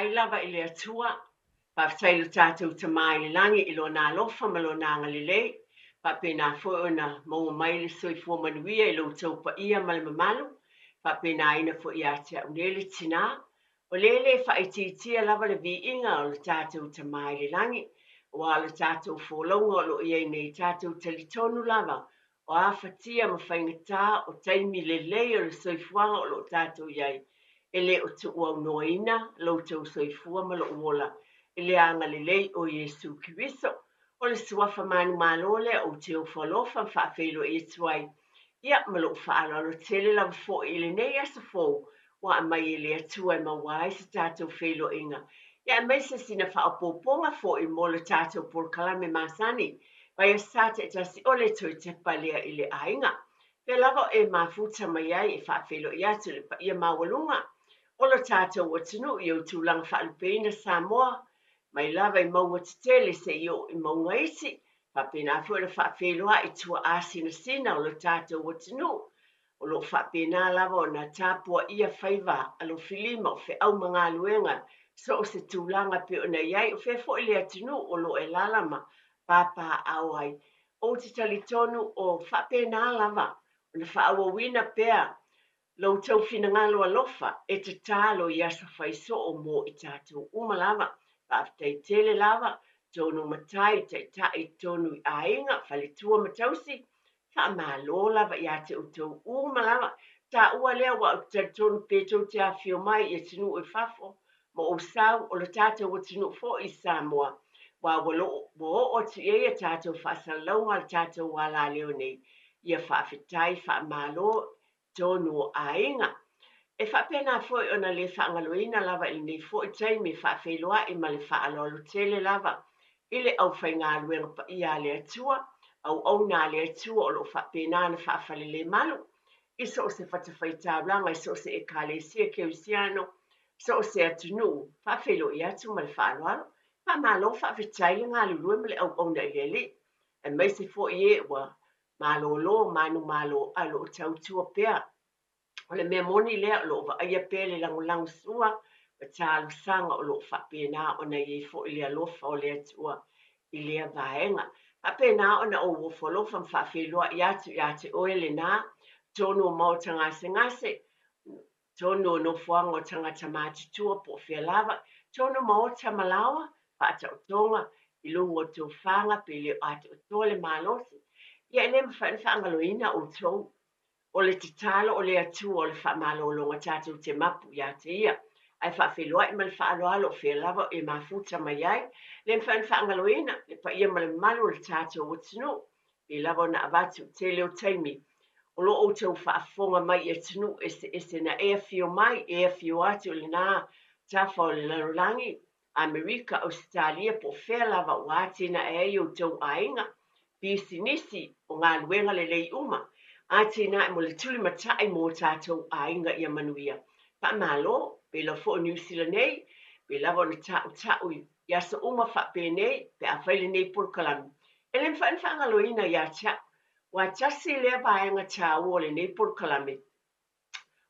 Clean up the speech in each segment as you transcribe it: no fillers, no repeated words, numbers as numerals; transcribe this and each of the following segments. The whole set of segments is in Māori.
ai lava i le atua, whawhailu tātou te mai le langi I lo nā lofa ma lo nā ngalilei, whapena fo ona mau mai le soi fua manuia I lo tau pa ia ma le mamalu, whapena ina fo ia te au nele tina, o lele whaititia lava le vi inga o le tātou te mai le langi, o le tātou fōlaunga o lo iei nei tātou talitonu lava, o a whatia ma whaingatā o taimi le lei o le soi fuanga o lo tātou iei, ele o tu au noina lo tau soifua ma lo uola ele anga le lei o Yesu Kiriso o le suafa manu malole o te o falofa whaafeilo e tuai ia ma lo whaala lo tele la fo ele nei asa fo wa mai ele atua ma wai se tātou feilo inga ia mai se sina whaapoponga fo I mo le tātou por kalame masani vai a sate tasi o le tui te palea ele ainga pe lava e mafuta mai ai e whaafeilo I atu le pa ia mawalunga o lo tātou o tunu I o tūlanga whaalupeina Samoa, mai lava I maua te tele se I o I maunga isi, whapena fua le whaapelua I tua asina sina o lo tātou o tunu, o lo whapena lava o na tāpua ia whaiva a lo filima o whi au mga luenga, so o se tūlanga pe o na iai o whi fo I le atunu o lo e lalama, papa awai. O te talitonu o whapena lava, o na whaawawina pea, lo tau fina ngalo alofa e te talo I asa whaiso o mo I tātou umalava, whaafitai tele lava, tonu matai te tai tonu I ainga, whale tua matausi, wha malo lava I ate o tau umalava, ta ua lea wa o te tonu peto te awhio mai I tinu o whafo, mo o sau o le tātou o tinu fo I Samoa, wa walo o te ea tātou whasalaunga le tātou wala leo nei, ia whaafitai wha malo, tonu ainga. E whapena foi ona le whaangaloina lava I nei foi taimi whaawheloa I ma le whaalolo tele lava. Ile au whainga luenga pa ia le atua, au nā le atua o lo whapena na whaafale le malu. Iso o se whatawhaitaulanga, iso o se e kālesia ke usiano, so o se atunu, whaafelo I atu ma le whaaloalo, pa malo whaafetai ngā lulue ma le au na I le. E mai se foi e wa, malo lo, malo alo o tautua pea. O le mea moni lea lo va aia pele langu sua, pa tālu sanga o lo whapena o na I fo I le alofa o le atua I lea vaenga. Whapena o na o wofolofa mwhawhelua I atu oele nā, tonu o mau tangase ngase, tonu o no fuanga o tangata mātitua po whia lava, tonu mau tamalawa, pa ata o tonga, I lungo o tō whanga pele o ata o tōle mālosi. Ia ele mwhanwhangaloina o tō, o le titalo o le atua o le whamalolonga tātou te mapu ia te ia. Ai whawhelua I ma le whaaloalo o whia lava e mafuta mai ai, le mwhanwhangaloina, le pa ia ma le malu le tātou o tinu, e lava na avatu te leo taimi, o lo o tau whaafonga mai e tinu ese na ea fio mai, ea fio atu le nā tafa o le larolangi, Amerika, Australia, po whia lava o atina e o tau ainga, bisinisi o ngā luenga le lei uma, atina mo le tuli matai mo tātou ainga ia manuia. Pa malo, pe la fo New Zealand nei, pe lava na tau ia sa uma whapene, pe a whaile nei pulkalami. Ele mwhanwhangaloina ia tia, wa tasi lea vaenga tāua o le nei pulkalami.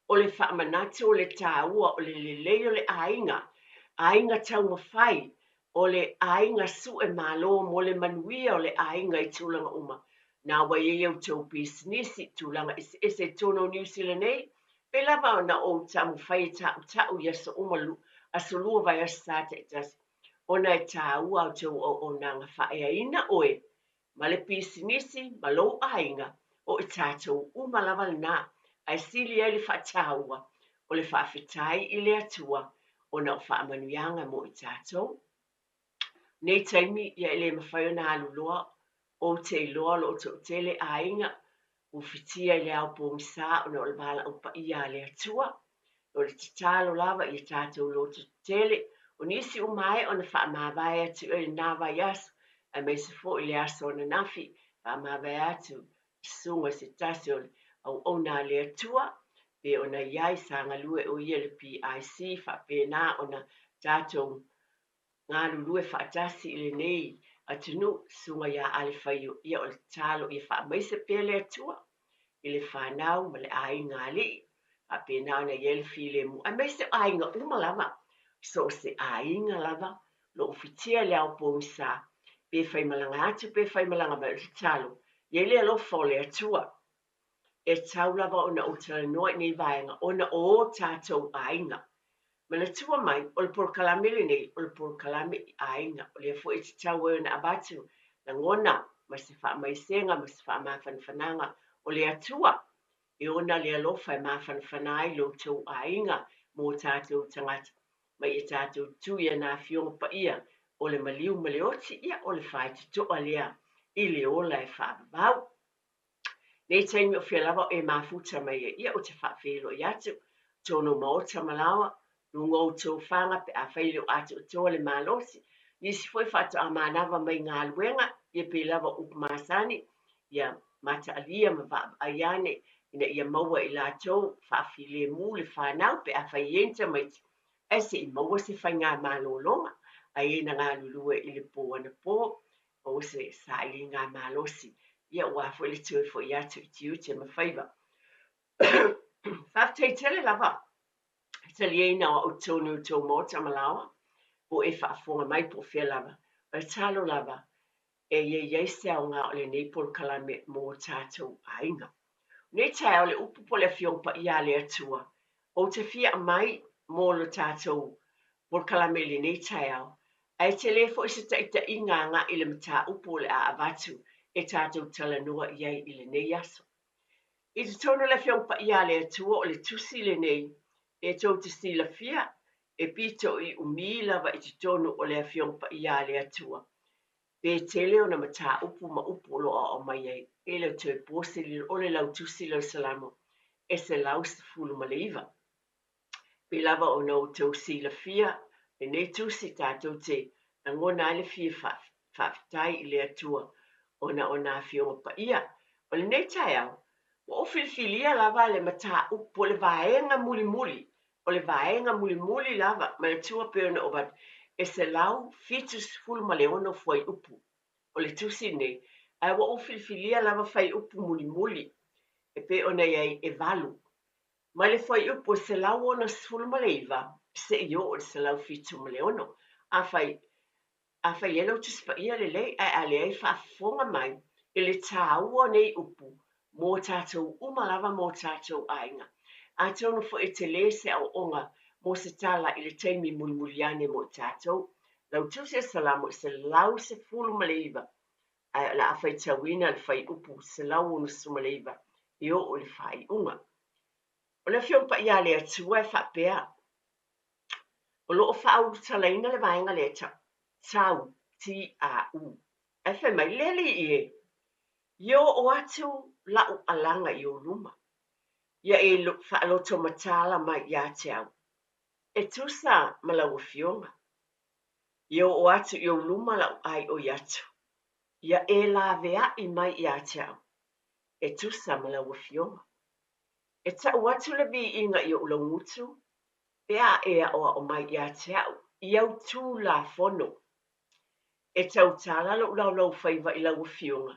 O le whaamanatu o le tāua o le lelei o le ainga tau mawhai, o le ainga su e malo mo le manuia o le ainga I tūlanga uma. Nā wai e au tau business tūlanga ese tono New Zealand nei, pe lava na o tamu whai tau ia sa umalu, a solua vai a sate tasi. Ona e tāua au tau o nanga whaea ina oe, ma le pisinisi, ma lo ainga, o e tātou umalava nā, ai sili ai le whaataua, o le whaafetai I le atua, o na o whaamanuianga mo I tātou. Nei taimi, ia ele mawhai o nā aluloa, o te iloa lo o te tele ainga, o fitia I le au pōmisa, o na o le vala o pa ia le atua, o le titalo lava I tātou lo te tele, o nisi o mai o na whaamawai atu e nā vai asu, a mai se fo I le aso na nafi, whaamawai atu, sunga se tasi o nā le atua, pe o na iai sanga lue o ia le PIC, whapena o na tātou ngā lulue whaatasi I le nei, atunu sunga ia ale whaio ia o le talo I whaamaise pe le atua, I le whanau ma le ainga ali, whapena o na iele file mu, a meise ainga umalava, so se ainga lava lo fitia le au po sa pe fai malanga atu pe fai malanga ba talo ye le lo fole atua e tau lava ona o tala noa nei vaenga ona o tātou ainga ma le tua mai o le porkalame le nei o le porkalame ainga o le fo e tau e ona abatu na ngona ma se wha mai senga ma se wha mawhanwhananga o le atua e ona le alofa e mawhanwhanai lo tau ainga mo tātou tangata mai e tātou tui ana fionga pa ia o le maliu ma le oti ia o le whai tutoa lea i le ola e whaabau. Nei taimi o fia lava e mafuta mai e ia o te whaafelo i atu, tono maota malawa, nungo o tō whanga pe a whaile o atu o tō le malosi, nisi foi whatu a manawa mai ngā luenga, ia pe lava upmasani, ia mata alia ma va aiane, ina ia maua i la tō whaafile mu le whanau pe a whaienta mai e se i maua se whai ngā malolonga, a e na ngā lulue i le pō ana pō, o se sa i ngā malosi, ia ua foi le tue foi atu i tiu te mawhaiva. Whaaftei tele lava, tali eina o tonu tō mōta malawa, o e whaafonga mai po whia lava, o talo lava, e ye se au ngā o le neipol kalame mō tātou ainga. Nei tai o le upu po le fiongpa ia le atua, o te fia mai mō lo tātou por kalame le nei tai au, ai te le fo isa taita i ngā i le mata upu le a avatu, e tātou tala noa iai i le nei aso. I te tono le whiongpa ia le atua o le tusi le nei, e tau te sila fia, e pito i umi lava i te tono o le whiongpa ia le atua. Pe tele o na mata upu ma upu loa o mai ei, e le tue pose li o le lau tusi le salamo, e se lau se fulu ma le iwa. Pe lava o na o tau sila fia, e ne tusi tātou te, na ngona le fia whaftai i le atua, ona whiongpa ia. O le nei tai au, o filfilia lava le mata upo le vaenga muli muli, o le vaenga muli muli lava, ma le tua peona o bat, e se lau fitus fulu ma le ono fuai upu, o le tusi nei, ai wa o filfilia lava fai upu muli muli, e pe ona iai e valu. Ma le fuai upu se lau ono fulu ma le iwa, se io o se lau fitu ma le ono, a fai elo tuspa ia le lei, ai a le ai whaafonga mai, e le tāua nei upu, mō tātou umalava mō tātou ainga. A tonu fo e te lese au onga mō se tala i le teimi mulimuliane mō tātou. Lau tuse salamo se lau se fulu maleiva. La a fai tawina le fai upu se lau unu su maleiva. Io o le fai unga. O le fiongpa ia le atua e whapea. O lo o whaau talaina le vaenga le tau T-A-U. E whai mai leli i e. Io o atu lau alanga i o luma. Ia e whaaloto matala mai ia te au. E tusa ma lau fionga. Io o atu i o luma lau ai o iatu. Ia e la vea i mai ia te au. E tusa ma lau fionga. E tau atu le vi inga i o longutu. Pea ea o mai ia te au. Iau tu la fono. E tau tala lau whaiva i lau fionga.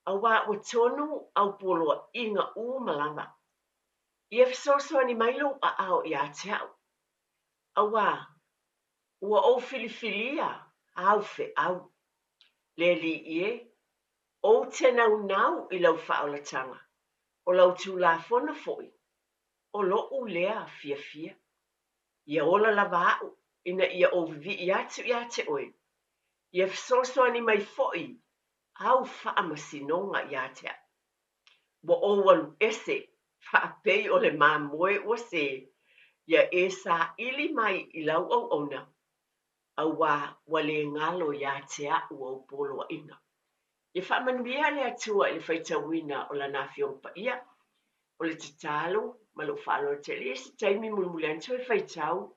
Awa o tonu au polo inga u malanga. Ia fisoso ni mailo a au i a te au. Awa, ua o filifilia au fe au. Le li ie, o te nau i lau whaolatanga. O lau tu la fona foi. O lo u lea fia fia. Ia ola lava au, ina ia o vi i atu i a te oi. Ia fisoso ni mai foi. Au whaamasinonga i a te au. Wa o walu ese, whaapei o le mamoe o se, ia e sa ili mai i lau au ona, au wale ngalo i a te au au polo a ina. Ia whaamanuia le atua i le whaitawina o la nafiongpa ia, o le tatalo, ma lo whaalo te le esi taimi mulimuli anto e whaitau,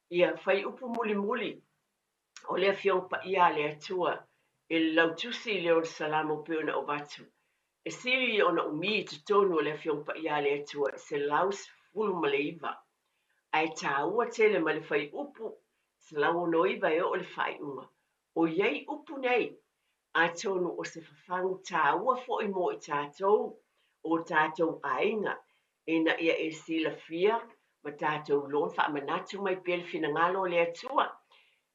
ia whai upu mulimuli, o le fiongpa ia le atua, e lau tusi i leo salamo peona o batu. E siri ona umi te tonu o le fiongpa ia le atua se laus fulu ma le iwa. Ai tā ua tele ma le whai upu se lau ono iwa e o le whai unga. O iei upu nei, a tonu o se whawhangu tā ua fo i mo i tātou o tātou ainga. E na ia e sila fia ma tātou lon whaamanatu mai pēle finangalo le atua,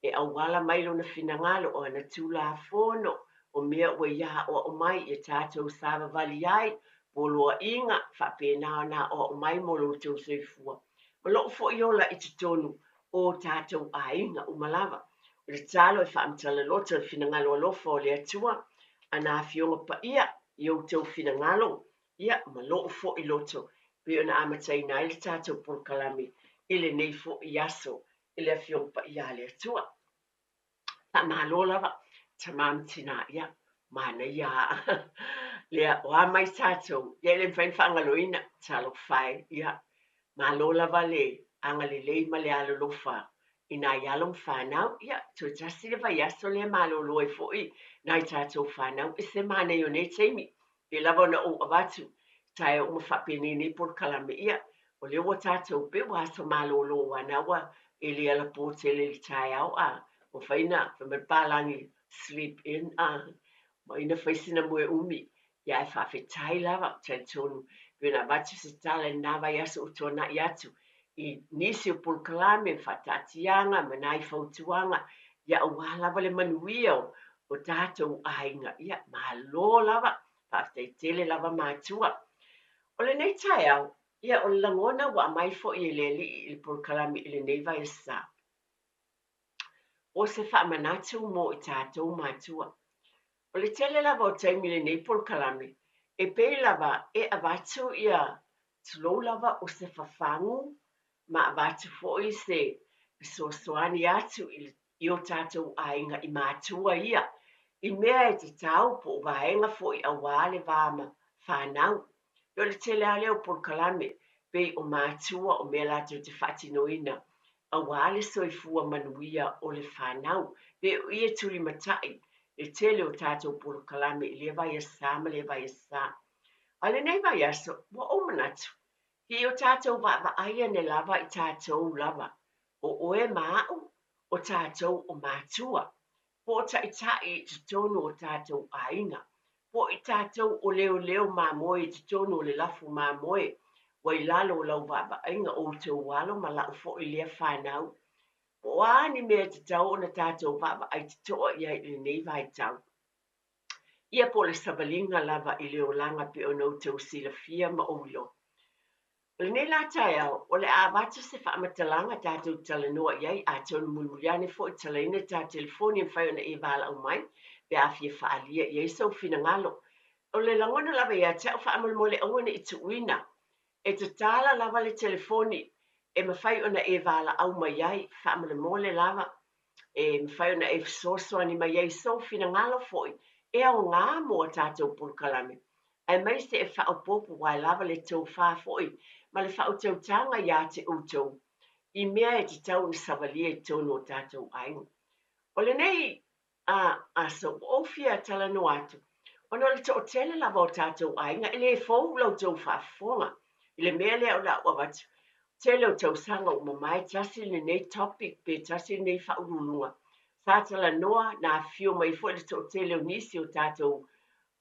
e awala mai lona finangalo o ana tūla fono, o mea ua ia o mai e tātou sāwa vali ai, poloa inga, whapena na o mai mo lo tau soifua. Ma loo fo i ola i te tonu o tātou a inga umalawa. O le talo e whaamtala lota finangalo alofa o le atua, ana fionga pa ia, i o tau finangalo, ia ma loo fo i loto, pe ona amatai na i le tātou polkalami, ile nei fo i aso, ile a fionga pa ia le atua. Ta malo lava, ta mamtina ia, mana ia, lea o a mai tātou, ia le mwhain whaangaloina, talo whai, ia, malo lava le, anga le lei ma le alo lofa, ina ialom whanau, ia, tu tasi le vai aso le malo loe foi, nai tātou whanau, e se mana i o nei teimi, pe lava na o avatu, tae o mawhapene nei por kalame ia, o le o tātou pe waso malo lo wanawa, e le ala pōtele li tae au a, o whaina, whamerpalangi, sleep in, ma ina whaisina mue umi, ia e whawhetai lava, tai tonu, pena watu se tala na vai aso o tōna i atu, i nisi o pulkalame, whatatianga, manai whautuanga, ia o lava le manuia o tātou ainga, ia malo lava, whawhetai tele lava mātua. O le nei tai au, ia o langona wa mai fo i le li i pulkalame i le nei vai sa. O se whaamanatu mo i tātou mātua. O le tele lava o taimi le nei pulkalame, e pei lava e avatu ia tulo lava o se whawhangu, ma avatu fo i se soani atu i o tātou ainga i mātua ia, i mea e te tau po vaenga fo i awale vama whanau. Yo le tele ale o pulkalame, pei o mātua o mea latu te whatinoina, awale soifua manuia o le whanau, pe o ia turi matai, le tele o tātou pulkalame i le vai asa ma le vai asa. Ale nei vai aso, wa o manatu, ki o tātou wa aia ne lava i tātou lava, o oe maau, o tātou o mātua, po ta i tai te tonu o tātou ainga, po i tātou o leo mamoe te tonu o le lafu mamoe, wai lalo lau wa ainga o te walo ma lau fo i lea whanau, po ani mea te tau na tātou wa ai te toa ia i nei vai tau. Ia po le sabalinga lava i leo langa pe o nou tau sila fia ma oilo. Le nei la tai au, o le awatu se whaamatalanga tātou tala noa iai a tonu mulmuliane fo i talaina tā telefoni en whai ona e wala au mai, pe a fia whaalia iai sau fina ngalo. O le langona lava ia tau whaamulmole awane i tu uina, e te tala lava le telefoni, e mawhai ona e wala au mai iai, whaamulmole lava, e mawhai ona e sosoani mai iai sau fina ngalo foi, e au ngā mua tātou pulkalame. Ai mai se e whaopopo wai lava le tau wha foi, ma le whaotautanga ia te utou, i mea e te tau ni savalia i tono o tātou ainga. O le nei, so ofia tala no atu, ono le to tele lava o tātou ainga, e le fau lau tau whaafonga, i le mea lea o la wawatu, tele o tau sanga o mamai tasi le nei topic, pe tasi nei whaurulunga, sa tala noa na fio mai fo le to tele o nisi o tātou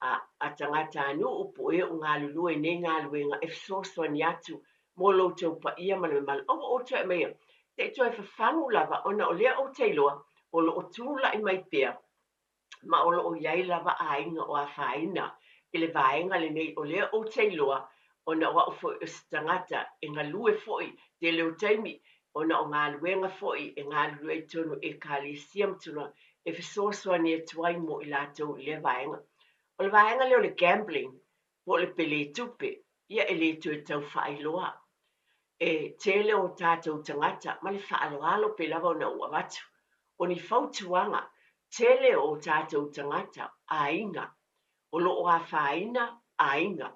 a tangata anu o po e o ngā lulu e nei ngā luenga e fsoso ni atu mo lo tau pa ia mana me mal o te mea te toi whawhangu lava ona o lea o te iloa o lo o tūla i mai pia ma o lo o iai lava a inga o a whaina i le vaenga le nei o lea o te iloa ona o fo o tangata e ngā lue foi te leo teimi ona o ngā luenga foi e ngā lue tunu e kāli siam tuna e fsoso ni e tuai mo i lātou i le vaenga. O le vaenga leo le gambling, po le pele tupe, ia e le tu e tau whaailoa. E tele o tātou tangata, ma le whaaloalo pe lava o na ua watu. O ni fautuanga, tele o tātou tangata, a inga. O lo o a whaina, a inga.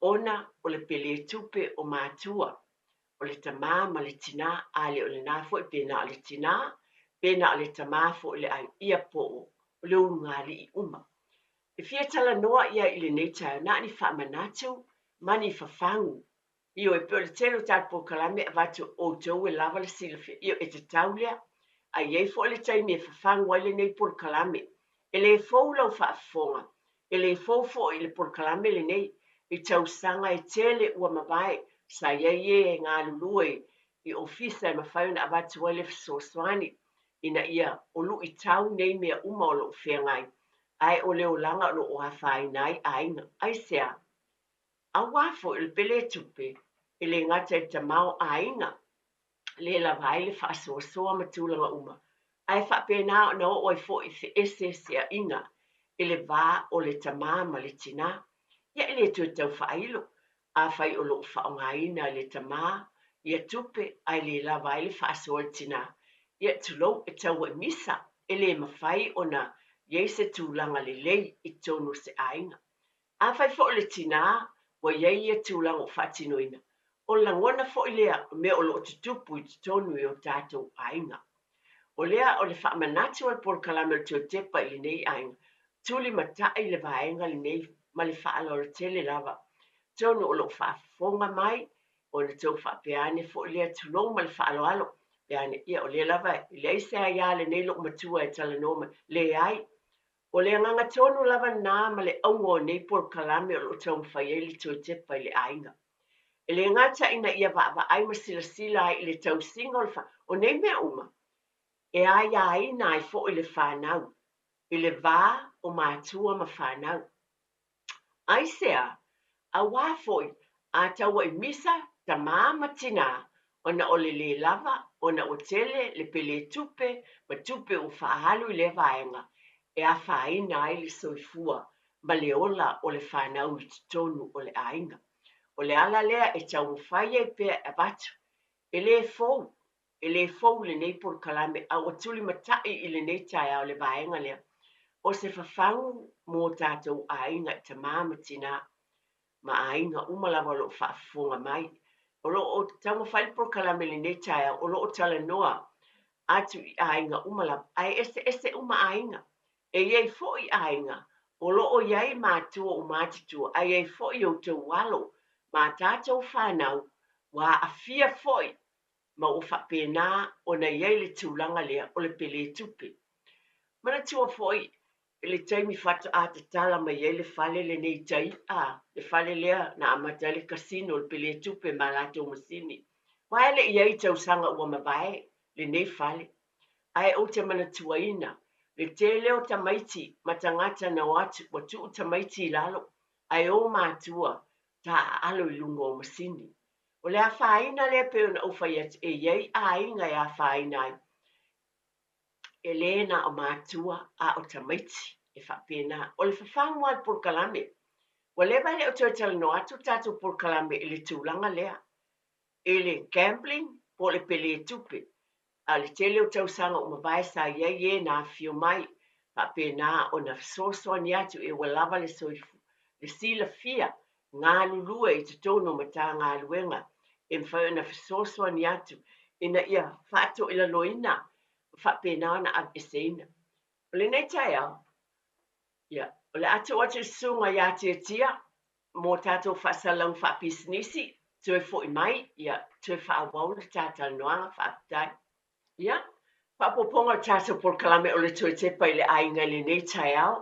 Ona o le pele tupe o mātua. O le tamā ma le tina, a le o le nafo e pena o le tina, pena o le tamā fo le ai ia po o le ungali i uma. E fia tala noa ia i le nei tau na ni whaamanatu, mani whawhangu. Io e peo le telo tātou kalame a watu o tau e lava le silafia. Io e te taulea, a iei fo le taimi e whawhangu ai le nei por kalame. E le fau lau whaafonga, e le fau fo i le por kalame le nei, e tau sanga e tele ua mabai, sa iei e ngā lulue, i ofisa e mawhai ona avatu ai le fesoasoani ina ia o lu'i tau nei mea uma o lo'o whiangai ai o leo langa o lo'o hawhaina ai ainga ai sea a wafo il pele tupe ile ngata e tamau ainga le la vai le whaasoasoa matulanga uma ai whapena na o ai fo i se ese sea inga ile vā o le tamā ma le tina ia ile tu tau whailo a whai o lo'o whaongaina le tamā ia tupe ai le la vai le whaasoa tina ia tulou e tau e misa ele mawhai ona iei se tūlanga le lei i tonu se ainga a whai fo le tina wa iei ia tūlanga o whatinoina o langona fo lea me o lo tutupu i tonu i o tātou ainga. O lea o le whaamanatu al por kalame o tepa i nei ainga. Tuli matai le vaenga li nei ma le whaalora tele lava. Tonu o lo whaafonga mai o le tau whaapeane fo lea tulou ma le whaaloalo. Peane ia o lea lava i le se ai ale nei lo matua e tala noma le ai. O le nganga tonu lava nā ma le aungo nei por kalame o lo tau mwhaieli tepa i le ainga. E le ngata ina ia wa ai ma sila ai le tau singa o nei mea uma. E ai ai na ai fo i le whanau. I le vā o mātua ma whanau. Ai sea, a wāfoi, a taua i misa ta māma tina ona o le lava, ona o tele le pele tupe, ma tupe o whaahalu i le vaenga. E a whaina ai le soifua, ma le ola o le whanau i tonu o le ainga. O le ala lea e tau mwhai e pia e batu. E le fou le nei por kalame a o tuli matai i le nei tai au le vaenga lea. O se whawhangu mō tātou ainga te māmatina ma ainga umalawa lo whaafunga mai. O lo o tau mwhai por kalame le nei tai au o lo o tala noa atu i ainga umalawa. Ai ese uma ainga. E iei fo i ainga. O lo o iei mātua o mātitua. Ai iei fo i o tau walo. Ma tātou whanau, wa a fia foi, ma o whapena o na iei le tūlanga lea o le pele tupe. Mana tua foi, le taimi whata a te tala ma iei le whale le nei tai, le whale lea na amata le kasino le pele tupe ma lato masini. Wa ele iei tau sanga ua mabae, le nei whale. Ai o te mana tua ina, le te leo tamaiti, matangata na watu, watu tamaiti lalo, ai o mātua, ta alo i lungo o masini. O le a whaina le peo na ufai at e iei a inga e a whaina ai. E le na o mātua a o tamaiti e whapena. O le whawhangu al por kalame. Wa le vai le o tōtala no atu tātou por kalame e le tūlanga lea. E le gambling po le pele tupe. A le tele o tausanga o mawai sa iei e na fio mai. Whapena o na soso ni atu e walava le soifu. Le sila fia. Ngā lulua i te tono ma tā ngā luenga, e mwhai ona whasosoa ni atu, ina ia whāto ila loina, whapena ona ab eseina. O le nei tai au, o le atu sunga ia tia tia, mō tātou whasalang whapisnisi, tue fo i mai, tue whaawau le tātou noanga whaapitai. Whapoponga tātou por kalame o le tue tepa i le ainga le nei tai au,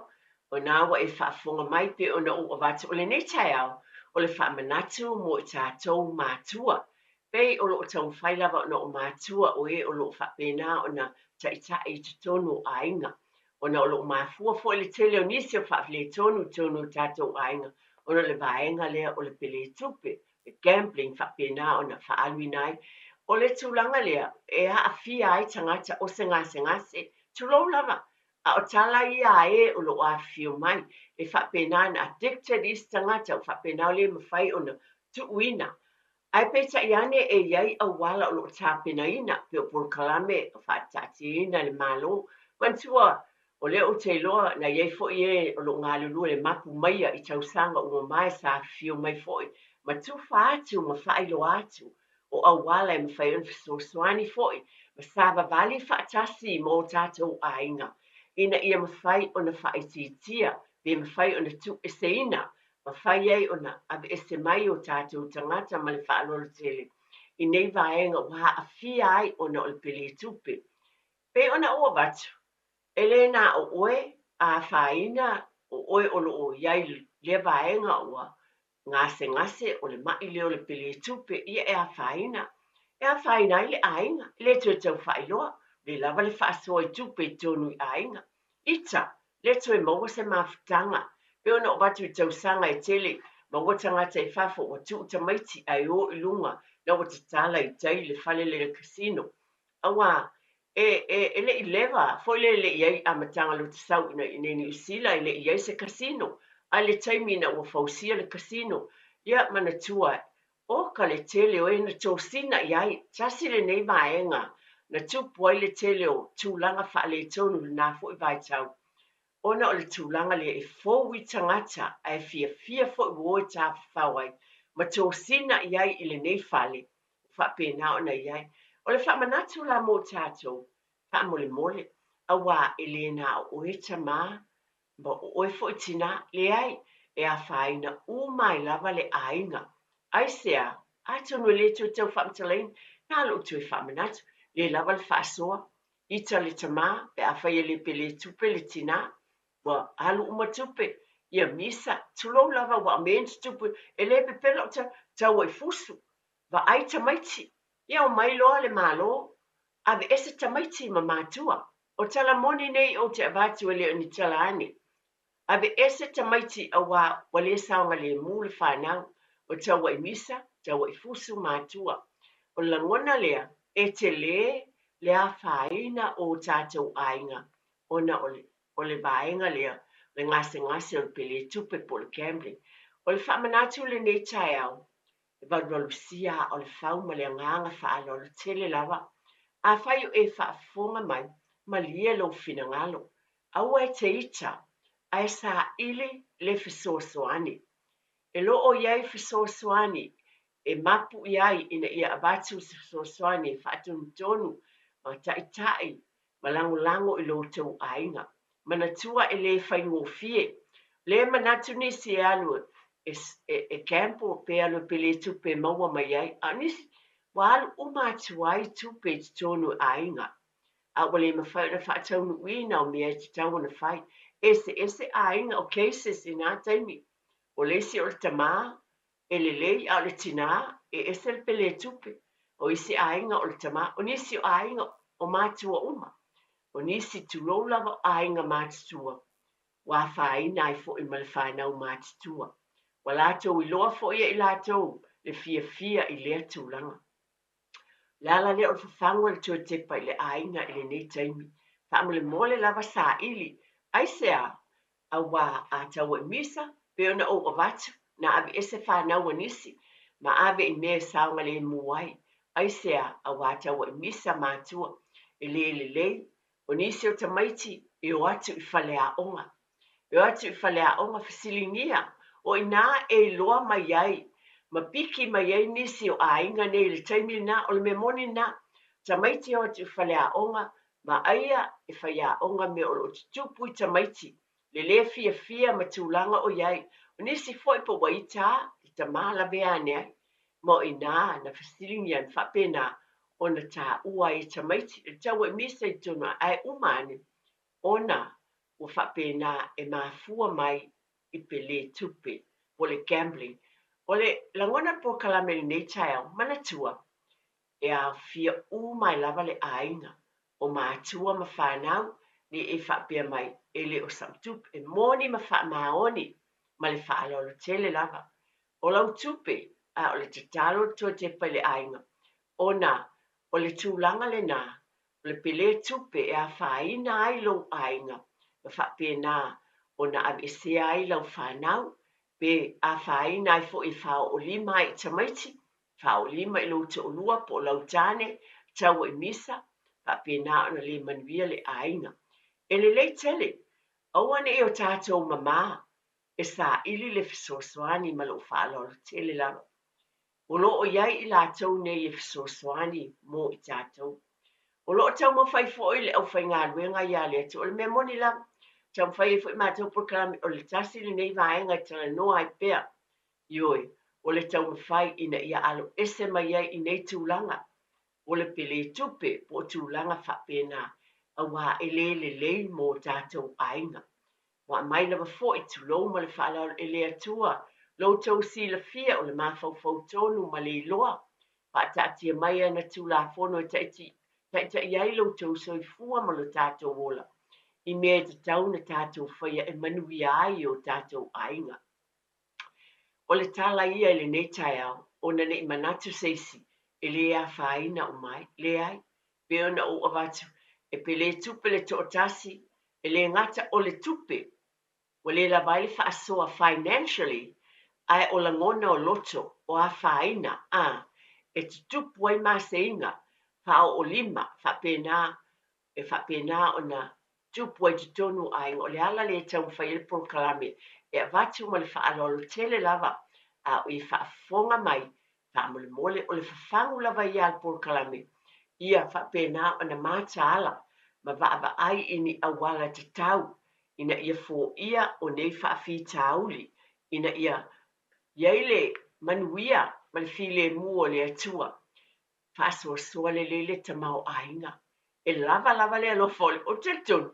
o nā wa e whaafonga mai pe o na o avatu o le nei tai au, o le whaamanatu mo i tātou mātua. Pei o lo o tau whailawa o na o mātua o e o lo o whapena o na taitai i te tonu ainga. O na o lo o māfua fo le tele o nisi o whaafle tonu tātou ainga. O na le vaenga lea o le pele tupe, le gambling whapena o na whaaluinai. O le tūlanga lea, e a awhia ai tangata o se ngase, tulou lava. A o tala ia e o lo a fio mai, e whapena na addicted is tangata o whapena o le mawhai o na tuuina. Ai peta iane e iei a wala o lo tāpena ina, pe o por kalame o whaatati ina le malo. Mantua, o le o te loa na iei fo ie o lo ngā lulu le mapu maia i tausanga o mai sa fio mai foi. Ma tu whaatu ma whailo atu, o a wala e mawhai on fisoswani foi, ma sava vali whaatasi mo tātou ainga. Ina ia mawhai o na whaititia, be mawhai o na tu eseina, mawhai ei o na ave ese mai o tātou tangata ma le whaalolo tele. I nei vaenga waha a fia ai o na o le pele tupe. Pe o na ua batu, elena o oe a whaina o oe o lo o iai le vaenga ua ngase o le mai leo le pele tupe ia e a whaina. e a whai nai le ainga, le tue tau whai loa, le lava le whaasoa I tupe I tonu I ainga. Ita, le tue maua se mawhitanga, pe ona o batu I tau sanga e tele, maua tangata I whafo o tu tamaiti ai o I lunga, na o te tala I tai le whale le casino. Awa, le I lewa, foi le iai a matanga lo te sau ina ni usila le iai se casino, a le taimina ua fausia le casino, ia mana tua o ka le tele o na tōsina iai, tasi le nei maenga, na tupu ai le tele o tūlanga wha le tonu na fo I vai tau. Ona o le tūlanga le e fōwi tangata ai fia fo I woi tā whawai, ma tōsina iai I le nei whale, wha pēna ona iai. O le wha manatu la mō tātou, wha mole, a wā e le na o e tamā, ma o e fo I tina le ai, e a whaina u mai lava le ainga. Ai sea, a tonu le tu tau whamtalain, nā lo tu e whamanatu, le lava le whaasoa, ita le tamā, pe a whaia le pe le tupe le tina, wa alu uma tupe, ia misa, tulou lava wa amens tupe, e le pe pelo tau ai fusu, wa ai tamaiti, ia o mai loa le malo, ave ese tamaiti ma mātua, o tala moni nei o te avatu e le ni tala ane, ave ese tamaiti a wa le saonga le mu le whanau, o tau ai misa, tau ai fusu mātua. O langona lea, e te le a whaina o tātou ainga. Ona o le vaenga lea, le ngase o le pele tupe po le gambling. O le whamanatu le nei tai au, e walusia o le whau ma le nganga whaalo le tele lava. A whai e whaafonga mai, ma lia lo fina ngalo. Aua e te ita, ai sa ili le fisosoani. E lo o iai fisosoani, e mapu iai ina ia abatu fisosoani, whaatunu tonu, ma tai, ma lango I lo tau ainga. Mana tua e le whaingo fie, le manatu nisi e alu, e campo pe alu pe le tupe maua mai ai, anisi, wa alu umatu ai tupe tonu ainga. A wale mawhai na whaataunu wina o mea te tau na whai, ese ainga o cases I nā taimi. O lesi o le tamā, e le lei a le tina, e ese le pele tupe, o isi ainga o le tamā, o nisi o ainga o mātua uma, o nisi tulou lava ainga mātua, wa whaina ai fo I male whanau mātua, wa lātou I loa fo ia I lātou, le fia I lea tūlanga. Lala le o whawhango le tua tepa I le ainga I le nei taimi, wha mole lava sa ili, ai sea, a wā a tau e misa, pe ona o avatu, na ave ese whanau anisi, ma ave I mea saonga le muai, ai sea a wā tau e misa mātua, e le, o nisi o tamaiti, e o atu I whale a onga. E o atu I whale a onga whasilingia, o ina e loa mai ai, ma piki mai ai nisi o ainga nei le taimi na, o le memoni na, tamaiti o atu I whale a onga, ma aia e whai a onga me o lo tupu I tamaiti, le fia ma tūlanga o iai, o nisi foi po waita, I ta mala bea nea, mo ina na fasilingi an whapena, o na tā ua I tamaiti, e tau e misa I tuna, ai umane, ona o whapena e mafua mai I pele tupe, o le gambling, o le langona po kalameli nei tae manatua, e a fia mai lava le ainga, o mātua ma whanau, ni e whapea mai e le o samtupe, e moni ma wha maoni, ma le whaalolo tele lava. O lau tupe, a o le te talo tua te pa le ainga, ona o le tūlanga le nā, o le pele tupe e a whaina ai lo ainga, ma whapea nā, ona ave se ai lau whanau, pe a whaina ai fo I whao o lima I tamaiti, whao lima I lo te olua po lau tane, tau I misa, whapena ona le manuia le ainga. E le lei tele, awane e o tātou mamā, e sa ili le fisosoani ma lo whaalolo tele lava. O lo o iai I lātou nei e fisosoani mo I tātou. O lo o tau mawhai fo I le au whai ngā luenga ia le atu, o le memoni lava, tau mwhai e fo I mātou proklami, o le tasi le nei vaenga I tala noa ai pea, ioi, o le tau mawhai ina ia alo ese mai ai I nei tūlanga, o le pele tupe po tūlanga whapena, a wā e le mō tātou ainga. Wa mai lava fo I tūlou ma le whaalao e le atua, lo tau si la fia o le mawhau tonu ma le loa, Paatatia mai ana tulafono e taʻitaʻi ai loutou soifua ma lo tatou ola i mea te tau na tatou whaia e manuia ai o tatou ainga. O le tala ia e le nei tai au, o na nei manatu seisi, e le a whaina o mai, le ai, pe ona o avatu, e pe le tupe le tootasi, e le ngata o le tupe, o le la vai whaasoa financially, ai o la ngona o loto, o a whaina, e te tupu ai maseinga, whao o lima, whapena o na tupu ai te tonu ai, o le ala le tau whai le kalame, e avatu ma le whaalolo tele lava, a o i whaafonga mai, whaamole mole o le whafangu lava i al kalame, ia whapena o na mata ala, ma vaava ai ini awala te tau, ina ia fō ia o nei whaafi tauli, ina ia iaile manuia ma le file mua le atua, whaasoa le lele ta mau ainga, e lava le alofole o te tonu,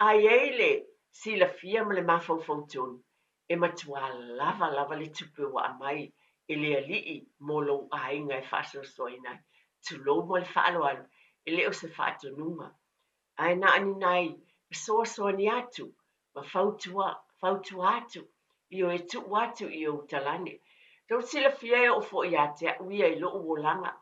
ai eile sila fia ma le mafau tonu, e matua lava le tupe wa amai, e le alii mo lo ainga e whaasoa inai, tu lo mo le whaaloanu, e leo se whaatonunga, ai na ani nai, soa ni atu, ma fautu atu, i o e tu watu i o talane, tau sila fia e o fo i ate a uia i lo o langa,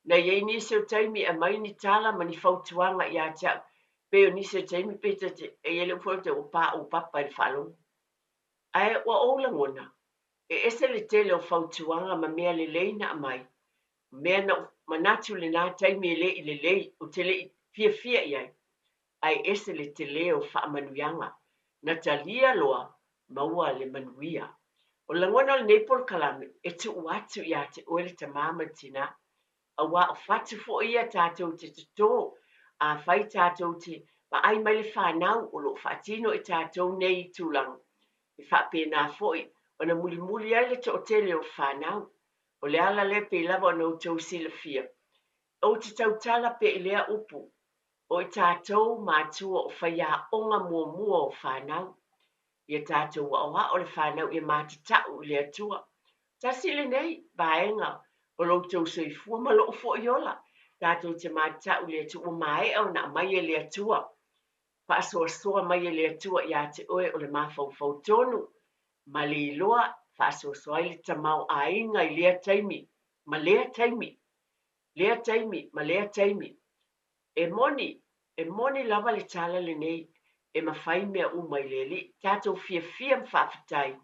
na iei nisi o taimi a mai ni tala ma ni fautuanga i ate a, pe o nisi o taimi pe te e ele o fo te o papa i whalo. Ai wa o langona, e ese le tele o fautuanga ma mea le leina a mai, mea na manatu le nā taimi le i le lei o tele fia iai, ai ese le tele o whaamanuianga, na talia loa maua le manuia. O langona o le neipol kalame, e tu watu i ate o le tamama tina, a wā o whatu fo ia tātou te tō, a whai tātou te, ma ai mai le whanau o lo whatino e tātou nei tūlang, i whapena foi, o na muli ai le to tele o whanau, o le ala le pe lava o no tau sila fia. O te tautala pe i lea upu, o i tātou mātua o whaia onga mua o whanau, i tātou wa o le whanau i mātatau i le atua. Ta sile nei, baenga, o lo tau soi fua ma lo fo i ola, tātou te mātatau le atua mai au na mai e le atua. Pa soa mai e le atua i ate oe o le mafau tonu, ma le iloa, fa soa i le tamau a inga i lea taimi, ma lea taimi, ma lea taimi, e moni lava le tala le nei, e mawhai mea umai le li, tātou fia mwhawhatai,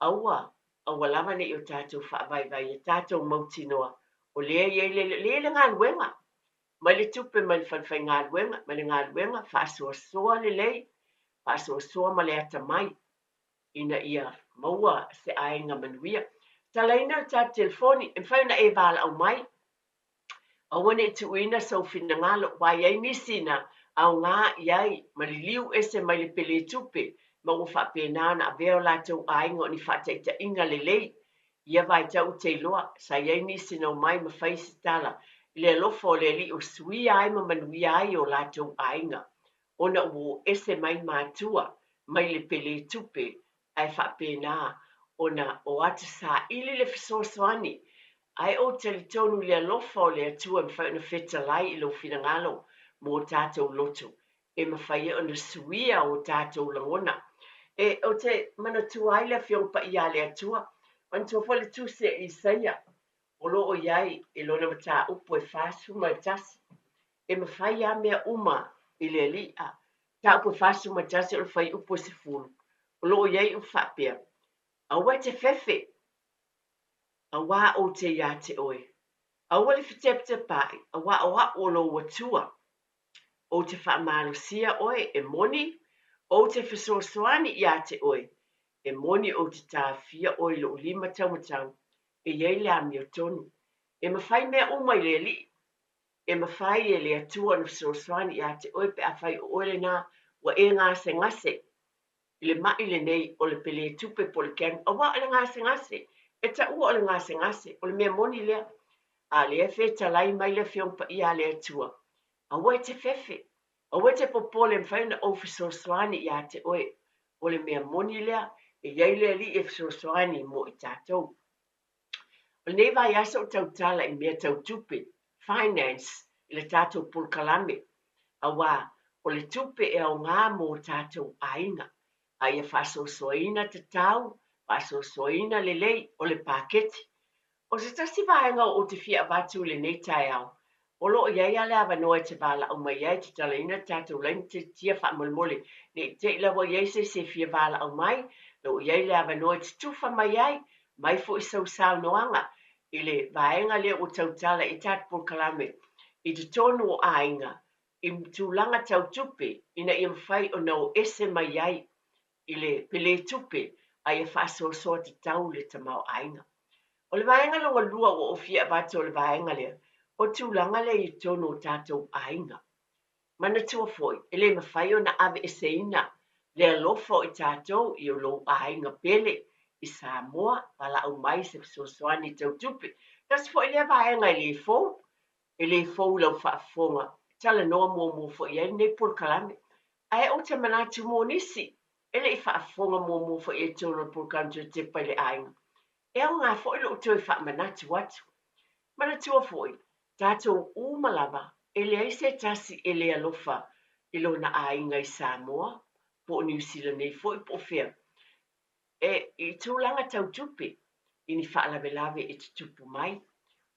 aua lava nei o tātou whaavai e tātou mautinoa, o lea le ngā luenga, mai le tupe mai le whawhai ngā luenga, mai le ngā luenga, whaasoa le lei, whaasoa ma le ata mai, ina ia maua se ainga manuia. Talaina ta telefoni, e whaina e wala au mai, awane tu ina sau fina ngalo, wai ai nisina, au ngā iai, maliliu ese mai le pele tupe, ma u whapenana a veo lātou ainga o ni whataita inga le lei, ia vai tau te loa, sa iai nisina o mai ma whaisi tala, le alofo le li o sui ai ma manui ai o lātou ainga, ona u ese mai mātua, mai le pele tupe, ai whapena, ona o atu sa ili le fisosoani, ai o te tonu le alofa o le atua mwhai na wheta lai i lo whina ngalo mō tātou loto, e mawhai o na suia o tātou langona. E o te mana tua ai le whiongpa i a le atua, man tua whale tu se i saia, o lo o iai e lo na mata upo e whasu mai tasi, e mawhai a mea uma i le li a, ta upo e whasu mai tasi o le whai upo se fulu, o lo o iai u whapea, a wai te whewhe, a wā o te ia te oe. A wale whitepte pai, a wā o lo watua, o te whaamarusia oe e moni, o te whasosoani ia te oe, e moni o te tāwhia oe lo lima taumatau, e iei le ami o tonu. E mawhai mea umai le li, e mawhai e le atua na whasosoani ia te oe pe a whai o oe le nā, wa e ngase ngase, le mai le nei o le pele tupe po le ken, a wā le ngase, e ta ua o le ngase, o le mea moni lea, a le e talai mai le whiongpa i a le atua. A wai te whewhe, a wai te popole mwhaina o fisosoani i a te oe, o le mea moni lea, e iei le li e fisosoani mo i tātou. O nei vai asa o tautala I mea tautupe, finance, I le tātou pulkalame, a wā, o le tupe e au ngā mō tātou ainga, a ia whasosoina te tau, whasosoina le lei o le pāketi. O se tasi vaenga o te fia watu le nei tai au, o lo iai ale awa noa te wala au mai iai te tala ina tātou lain te tia wha mulmole, ne te ilawa iai se fia wala au mai, lo iai le awa noa te tufa mai iai, mai fo I sau sau noanga, I le vaenga le o tautala I tātou pulkalame, I te tonu o ainga, I tūlanga tau tupe, ina I mwhai o nau ese mai iai, I le pele tupe, a ia whasosoa te tau le tamau ainga. O le vaenga longa lua o ofia batu o le vaenga lea, o tūlanga le I tonu o tātou ainga. Mana tua foi, ele mawhai o na ave eseina, le alofa o I tātou I o lo ainga pele, I Samoa, pala au mai se sosoani tau tupe. Tas foi le vaenga ele fou lau whaafonga, tala noa mō fo I nei pol kalame. Ai o te manatu mō nisi, ele I whaafonga mō fo I tonu pol kalame te pai le ainga. E au ngā fo ilo tui wha manatu watu. Manatua foi, tātou umalava, ele ai se tasi ele alofa ilo na ainga I Samoa, po New Zealand nei foi po fea. E I tūlanga tau tupe, ini wha alawe lawe e te tupu mai,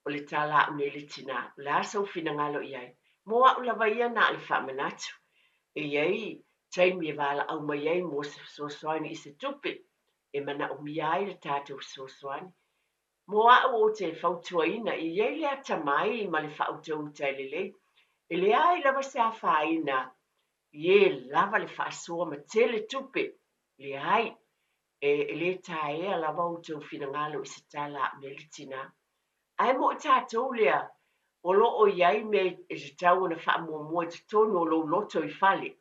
o le tāla au nei le tina, o le asau fina ngalo iai. Moa ulawa ia na le wha manatu. E iai, taimi e wala au mai iai mo se sosoani I se tupe, e mana o miai le tātou sosoani. Moa o te whautuaina I iei lea tamai ma le whautauta le lei. E lea I lava se a whaina, ie lava le whaasua ma tele tupe, le ai, e le tae lava o tau whina ngalo I se tala me le tina. Ai mo tātou lea, o lo o iai me e se tau na wha mua mua te tonu o lo loto I whale.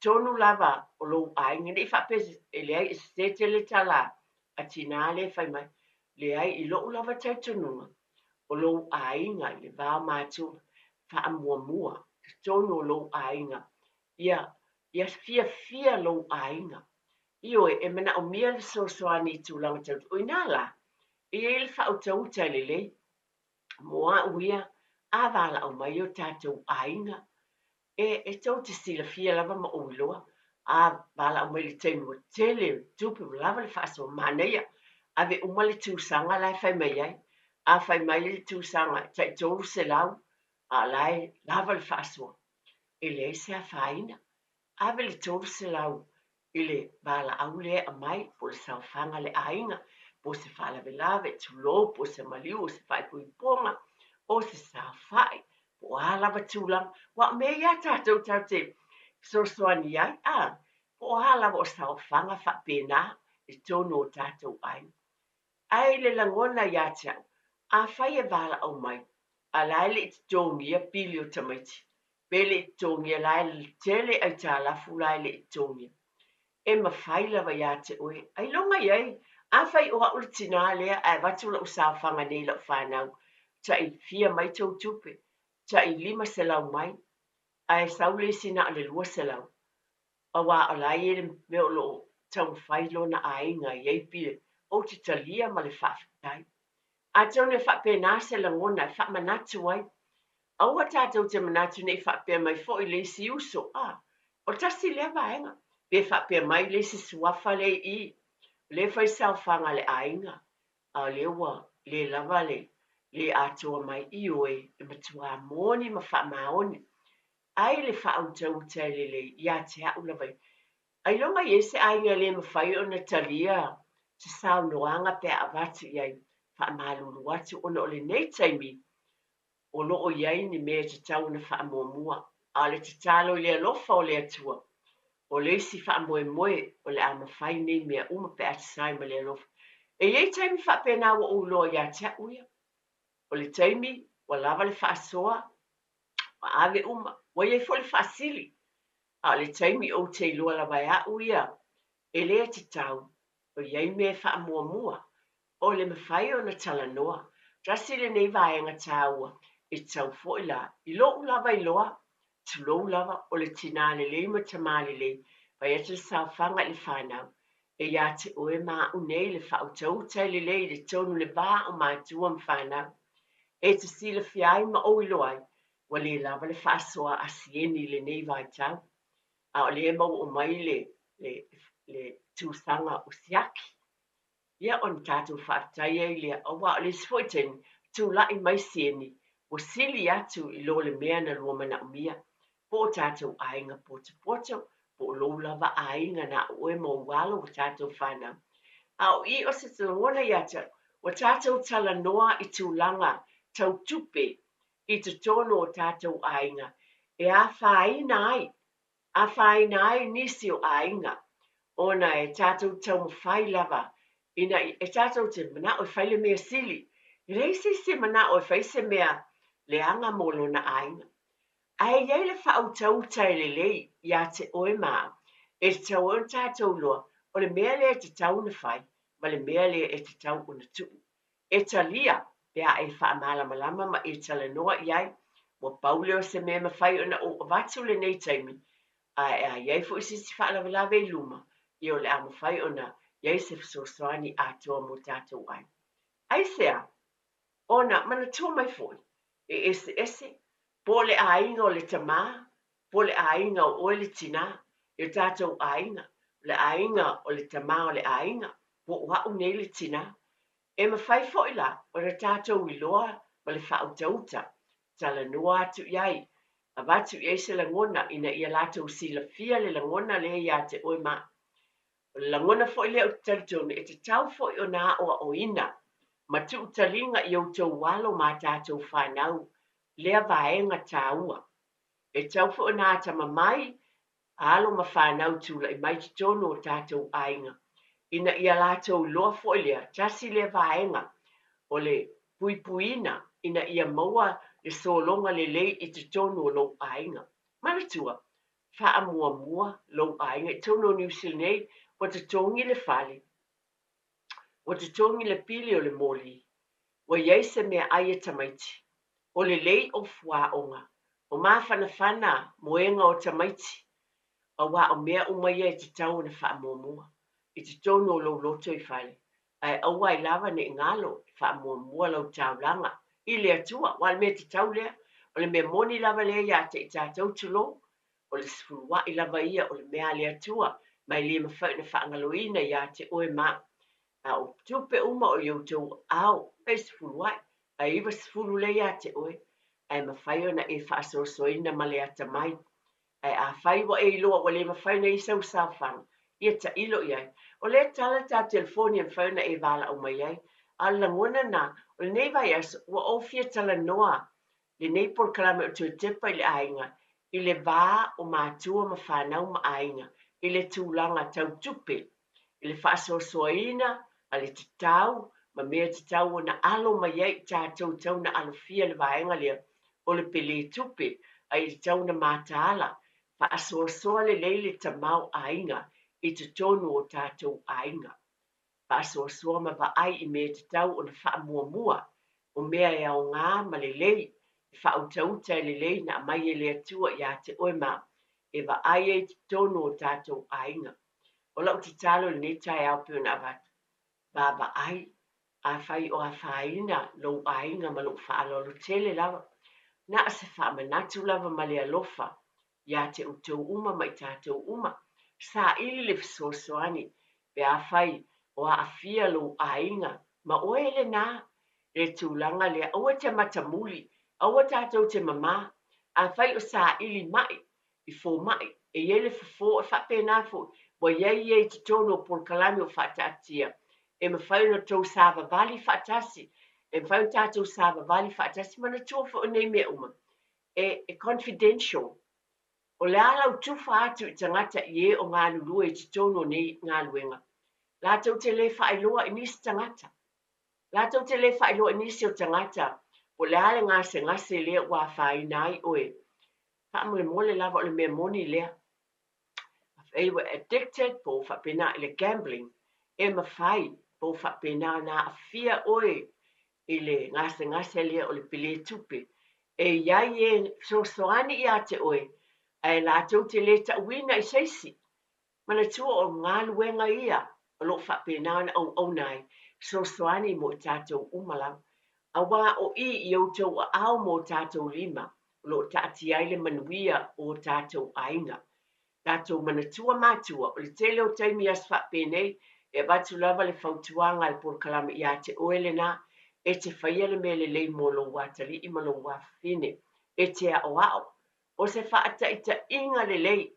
Tonu lava o lo ainga, ne whapese e lea I se tele tala, a tina le whai mai. Le ai I lo lava taitununga, o lo ainga le vā mātu wha mua mua, te tonu o lo ainga, ia fia lo ainga. Io e mena o mia le sosoani I tūlanga tautu, o inala, I le wha o tauta le le, moa uia, a wala au mai o tātou ainga, e tau te sila fia lava ma o iloa, a wala au mai le teimu tele, tupu lava le wha aso maneia, ave umale tūsanga lai whai mai ai, a whai mai le tūsanga, tai tōru se lau, a lai lava le whaasua. E le se a whaina, ave le tōru se lau, I le wala au le a mai, po le sau whanga le ainga, po se whalawe lawe, tulo, po se maliu, o se whai pui ponga, o se sau whai, po a lava tūlang, wa me ia tātou tau te sosoani ai, po a lava o sau whanga wha pēnā, e tōnu o tātou ainga. Ai le langona ia tau, a whai e wala au mai, a lai le te tōngia pili o tamaiti, pe le tōngia lai le tele ai tā lafu lai le tōngia. E ma whai lawa ia te oe, ai longa iei, a whai o haule tina lea, a watu la usa whanga nei la whanau, ta I fia mai tau tupe, ta I 5 se lau mai, a e saule sina ale 2 se lau, a wā o lai e meo lo tau whai lo na ainga iei pile, o te talia ma le whawhitai. A tau ne whapea nā se langona, e whamanatu ai. Aua tātou te manatu ne whapea mai fo I le si uso, o tasi le vaenga, pe whapea mai le si suafa le I, le whai sau whanga le ainga, a le ua, le lava le atua mai I oe, e matua moni ma whamaoni. Ai le whautau te le, ia te hau lavai. Ai longa iese ainga le mawhai o na talia, te sao noanga pe avatu iai, wha malulu atu ona o le nei taimi, o loo iai ni mea te tau na wha mua, a le te talo le alofa o le atua, o le si wha moe o le ama whai nei mea uma pe ati sai ma le alofa. E iei taimi wha pena wa o loa ia te uia, o le taimi, wa lava le wha soa, wa ave uma, wa iei fo le wha sili, a le taimi o te ilua la vai a uia, e lea te tau, o iei mea wha mua, o le mawhai o na tala noa, trasi le nei vaenga tāua, e tau fo la, I lo lava I loa, tu lo lava o le tina le ma tamale le, vai atu sa whanga le whanau, e ia te oe maʻunei le faʻautauta i lelei le tonu le vā o matua ma fanau e te sila fiai ma o ilo ai ua lē lava le faasoa asieni i lenei vaitau a o lē mau o mai le tusaga o siaki ia ona tatou faafetai ai lea aua o lesi foʻi teni tulaʻi mai sieni ua sili atu i lo le mea na lua manaʻomia po o tatou aiga potopoto po o lou lava aiga na aʻoe ma ou alo o tatou fanau a o i o se talagona ia tau ua tatou talanoa i tulaga tautupe i totonu o tatou aiga e āwhāina ai nisi o aiga ona e tatou taumawhai lava ina e tatou te mana o e whai le mea sili i reisi se mana o e whai se mea le anga mo lona aiga ai iai le whautauta e le lei ia te oe mā e te tau o tatou loa o le mea le te tau na whai ma le mea le e te tau o na tuu e talia pea e whaamalamalama ma e talanoa iai mo paule o se mea mawhai ona o vatu le nei taimi a iai fu isi si whaalavelave i luma i o le a mawhai ona iai se fsoswani atoa mo tatou ai ai sea ona mana tua mai foi e ese po le ainga o le tamā po le ainga o oe le tina e tatou ainga le ainga o le tamā o le ainga po wa'u nei le tina e mawhai foi la o le tatou iloa ma le whautauta talanua atu iai a watu iai se langona ina ia latou sila fia le langona le ia te oe ma o le langona foi le o taritonu e te tau foi o na o ina ma tuʻutalinga i outou walo ma tatou whanau lea vaenga tāua. E tau fo nā tama mai, alo ma whanau tūla i mai titono o tatou ainga. Ina ia lātou loa fo lea, tasi lea vaenga o le puipuina, ina ia maua le solonga le lei i titono o lou ainga. Manatua, wha mua mua lou ainga, i tono New Zealand o te tongi le fale, o te tongi le pili o le moli, wa iai se mea ai e tamaiti. O le lei o fuaonga, o mawhanawhana moenga o tamaiti, a wā o mea umaia e te tau na whaamomua, i te tono o lau loto i whale, ai aua i lava ne ngalo whaamomua lau taulanga, i le atua, wa le mea te tau lea, o le mea moni lava lea ia te i tātou tulo, o le sifurua i lava ia o le mea le atua, mai le mawhau na whaangaloina ia te oe maa, a o tupe uma o youtou au e sifuru ai a iwa sifuru le ia te oe ai mawhai ona e whaasosoina ma le ata mai ai a whai wa e iloa wa le mawhai na isa usawhanga ia ta ilo iai o le tala ta telefoni an whai na e wala o mai ai a langona na o le nei vai as wa o fia tala noa le nei por kalame o tue tepa i le ainga i le vā o mātua ma whanau ma ainga i le tūlanga tau tupe i le whaasosoina a le tau, ma mea tau o na alo mai ai tātou tau na alo fia le vaenga lea o le pele tupe ai le tau na mātaala pa asoasoa le leile ta mau ainga i te tonu o tātou ainga. Pa asoasoa ma va ai i mea tau o na wha mua mua o mea e au ngā ma le lei whautauta e le lei na mai e le atua i a te oema e va ai e te tonu o tātou ainga. O lau te talo le netai au pio na avatu. Baba ai, a whai o a whaina lo ainga ma lo whaalolo tele lava. Na se wha manatu lava ma le alofa, ia te utou uma mai tātou uma. Sa ili le fisosoani, pe a whai o a fia lo ainga, ma oele nā, le tūlanga le aua te matamuli, aua tātou te mama, a whai o sa ili mai, i fō mai, e iele fō e whape nā fō, wa iei e te tono por kalami o whatatia, e ma whai no tau sāwa vali whatasi, e ma whai tātou sāwa vali whatasi, mana tōwha o nei mea uma, e confidential, o le ala o tuwha atu i tangata i e o ngā lulua i te tono nei ngā luenga. Lātou te le whailoa i nisi tangata. Lātou te le whailoa i nisi o tangata, o le ale ngase ngase lea wā whainai oe. Whaamule mole lava o le mea moni lea. They were addicted po whapena i le gambling, e ma whai po whapena na a fia oe i le ngase lea o le pile tupe. E iai e soani i a te oe, ai lātou te le ta uina i seisi. Mana tua o ngā luenga ia, o lo whapena au nai, so soani mo tātou umala. A wā o i tau a au mo tātou lima, lo tāti aile manuia o tātou ainga. Tātou manatua mātua, o le tele o taimi as whapenei, e batu lava le whautuanga le por kalama i a te oele nā, e te whaia le mele lei mo lo watali i malo wafine, e te a o ao. O se whaata i ta inga le lei,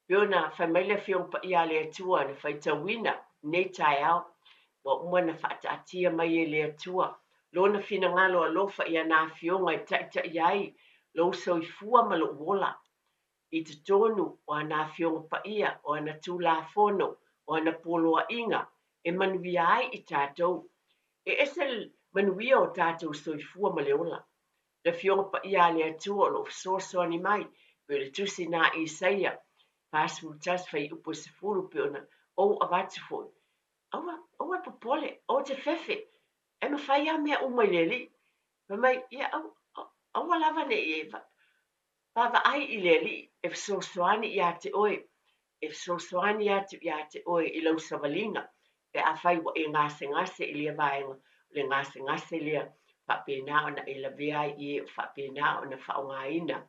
Biona whamaila whiong pa ia le atua na whaita wina, nei tai au, wa umana whaata atia mai e le atua. Lona fina ngalo a lofa ia nā whionga i taita iai, lo so i fua ma lo wola. I te tonu o ana whionga pa ia, o ana tūla whono, o ana poloa inga, e manuia ai i tātou. E esel manuia o tātou so i fua ma le ola. Le whionga pa ia le atua lo so ni mai, pe le tusi nā i saia, Passport tas fai upo se furu pe ona o avatu foi. Aua popole, o te fefe. E ma fai a mea umai leli. Ma mai, ia, aua lava ne i eva. Pava ai i leli, e so soani i ate oe. E so soani i ate oe i lau savalinga. Pe a fai wa e ngase i lia vaenga. Le ngase lia. Pa pena ona e la vea i e fa pena ona fa o ngaina.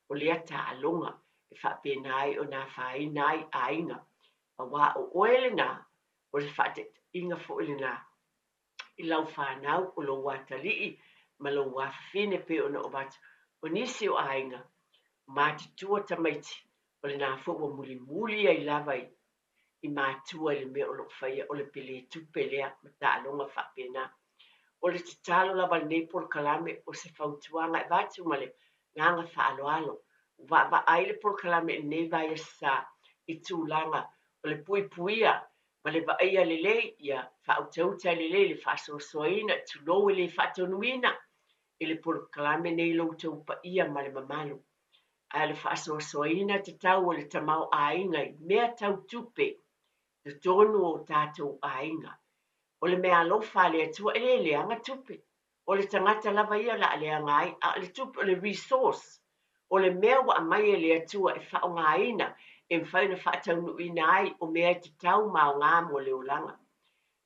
O lia ta alonga. E whapena ai o nā whaina ai ainga. A wā o oele nā, o le whatet inga fo ele nā. I lau whanau o lo watalii, ma lo wafine pe o na o batu. O nisi o ainga, māti tua tamaiti, o le nā fo o muli ai lavai, i mātua le me o lo whaia o le pele tupelea, ma ta alonga whapena. O le talo lava nei por kalame o se whautuanga e vatu ma le nganga whaaloalo. Va aile por kalame nei vai sa i tūlanga o le puia ma le vaia le lei ia whautauta le lei le whasosoina tulo le whatonuina i le por kalame nei lo tau pa ia ma le mamalu. A le whasosoina te tau o le tamau ainga i mea tau tupe te tonu o tātou ainga. O le mea alofa le atua e le anga tupe. O le tangata lava ia la le angai a le tupe o le resource. O le mea wa mai e le atua e whao ngā ina e mwhaina whaataunu ina ai o mea te tau mao ngā mo le ulanga.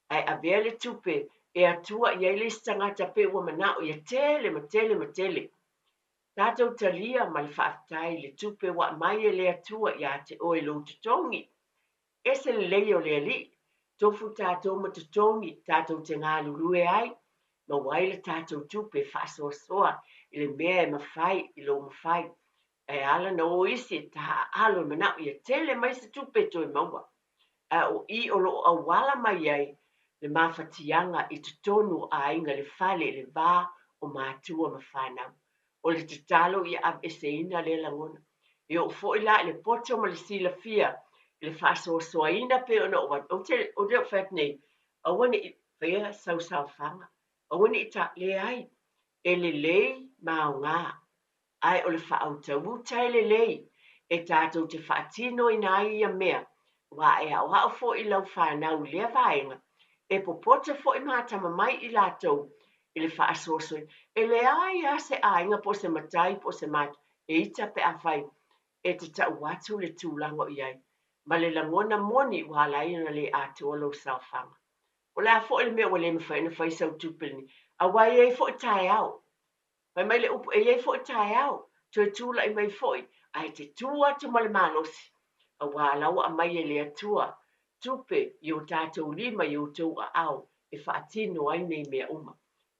Ai a bea le tupe e atua i ai le tangata pe ua mana o ia tele ma tele. Tātou talia ma le whaatai le tupe wa mai e le atua i a te oe lo tutongi. E se le leo le ali. Tofu tātou ma tutongi tātou te ngā lurue ai. Ma waile tātou tupe whaasoasoa i le mea e mawhai i lo mawhai. E ala na o isi ta alo mana ia tele mai se tupe toi maua. O i o lo awala mai ai le mawhatianga i te tonu a inga le fale le vā o mātua mawhanau. O le te talo i ab eseina le langona. I o fo ila le poto ma le sila fia le whaasoasoaina pe ona o wan. O leo whaet nei, a wane i whaia sau whanga. A wane i ta le ai, e le lei mao ngā. Ai o le whaauta le lei, e tātou te whaatino i nā ia mea, wā e au hao fo i lau whanau lea vaenga, e popota fo i mātama mai i lātou, i le whaasosoi, e le ai a se ainga po se matai po se matu, e ita pe a whai, e te tau watu le tūlango i ai, ma le langona moni wā laina le atu o lo sauwhanga. O le a fo i le mea wale mwhaina whai sau tupilni, a wai e fo i tai au, mai le upu e iei fo i tai au, toi tūla i mai foi, ai te tua tu male malosi, a wā lau a mai e le atua, tupe i o tātou lima i o tau a au, e whaatino ai nei mea uma.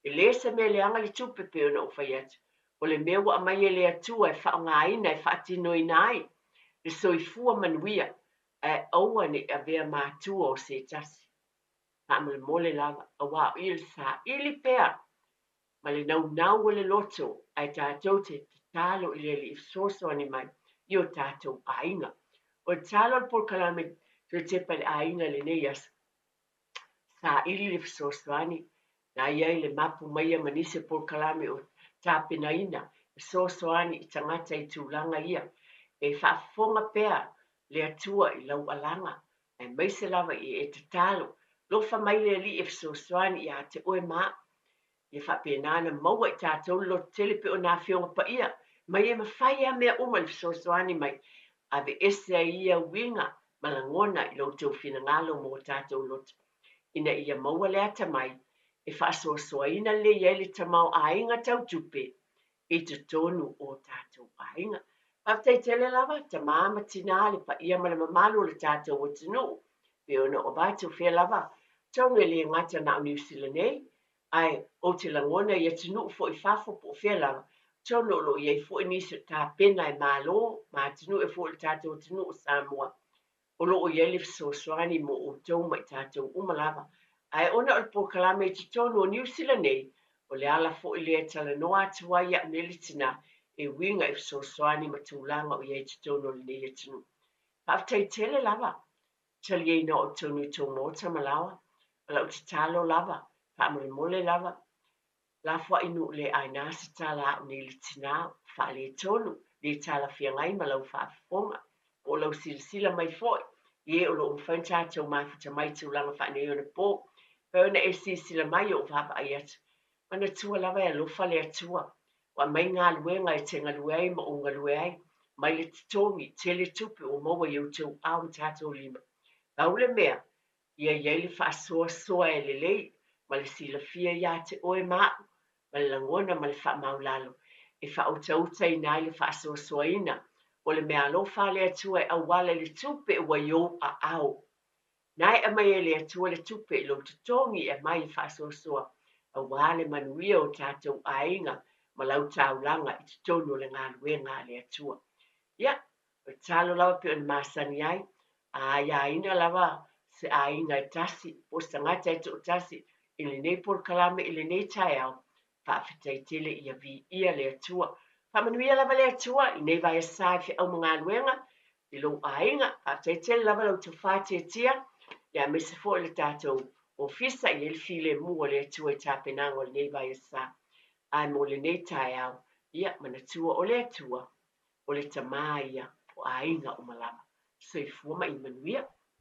E le se mea le anga le tupe pe ona o whai atu, o le mea a mai e le atua e whaonga ina e whaatino i nai, le soifua manuia, e aua ni a vea mātua o se tasi. Pa mole lava, a wā il sa ili pea, ma le nau le loto ai tātou te talo i le li soso ani mai i o tātou ainga. O talo al por kalame te pale ainga le neias sa ili le soso ani na iai le mapu mai manise por kalame o tāpina ina soso ani i tangata i tūlanga ia e whaafonga pea le atua i lau alanga e maise lava i e te talo lofa mai le li e soso ani i a te oe maa e whapenana maua i tātou lo telepe o nā whionga pa ia, mai e mawhai a mea uma le sosoani mai, a ve ese a ia winga, malangona I lo tau fina ngalo mo tātou lot. Ina ia maua lea tamai, e whaasoasoaina le ia le tamau ainga tau tupe, I te tonu o tātou ainga. Paftai tele lava, ta mama tina le pa ia mala mamalu le tātou o tinu, pe ona o bātou whea lava, taunga le ngata na New Zealand nei, ai o te langona ia tinu fo I whafo po whea lava, taunga lo ia I fo I nisi tā pena I mālo, mā tinu e fo le tātou tinu o Samoa. O loo ia le fesoasoani mo outou ma I tatou uma lava ae ona o le pokalame I totonu o New Zealand nei o le ala foʻi lea talanoa atu ai aʻu nei le tinā e uiga I fesoasoani ma tulaga o ia I totonu o lenei atunuu faafetaitele lava taliaina o outou tou mota ma lawa o laʻu tatalo lava faamolemole lava la foaʻinu le ainā se tala aʻu nei le tinā faaletonu le talafiagai ma lau faafofoga o lau silasila mai foʻi ie o loo mafai tatou mafuta mai tulaga faanei ona po pe ona e sisila mai o vaavaai atu mana tua lava e alofa le atua ua mai galuega e te galue ai ma o galue ai mai le totogi tele tupe ua maua I outou ao I tatou lima laule mea ia iai le faasoasoa e lelei ma le silafia iā te oe maʻu ma le lagona ma le faamaulalo e faautaauta ina ai le faasoasoaina o le mea alofa le atua e auala le tupe ua iou aao na e mai le atua le tupe I lou totogi e mai faasoasoa auā le manuia o tatou aiga ma lau taulaga I totonu o le galuega a le atua ia o le talo lava pe ona masani ai aiaina lava se aiga e tasi po se tagata e toʻatasi I lenei polokalame I lenei taeao faafetaitele ia viia le atua faamanuia lava le atua I nei vaesā e feʻau ma galuega I lou aiga faafetaitele lava lau tafā tiatia ia me se foʻi le tatou ofisa I le filemu o le atua I tapenaga o lenei vaesā ae mo lenei taeao ia manatua o le atua o le tamā ia o aiga o malama soifua ma I manuia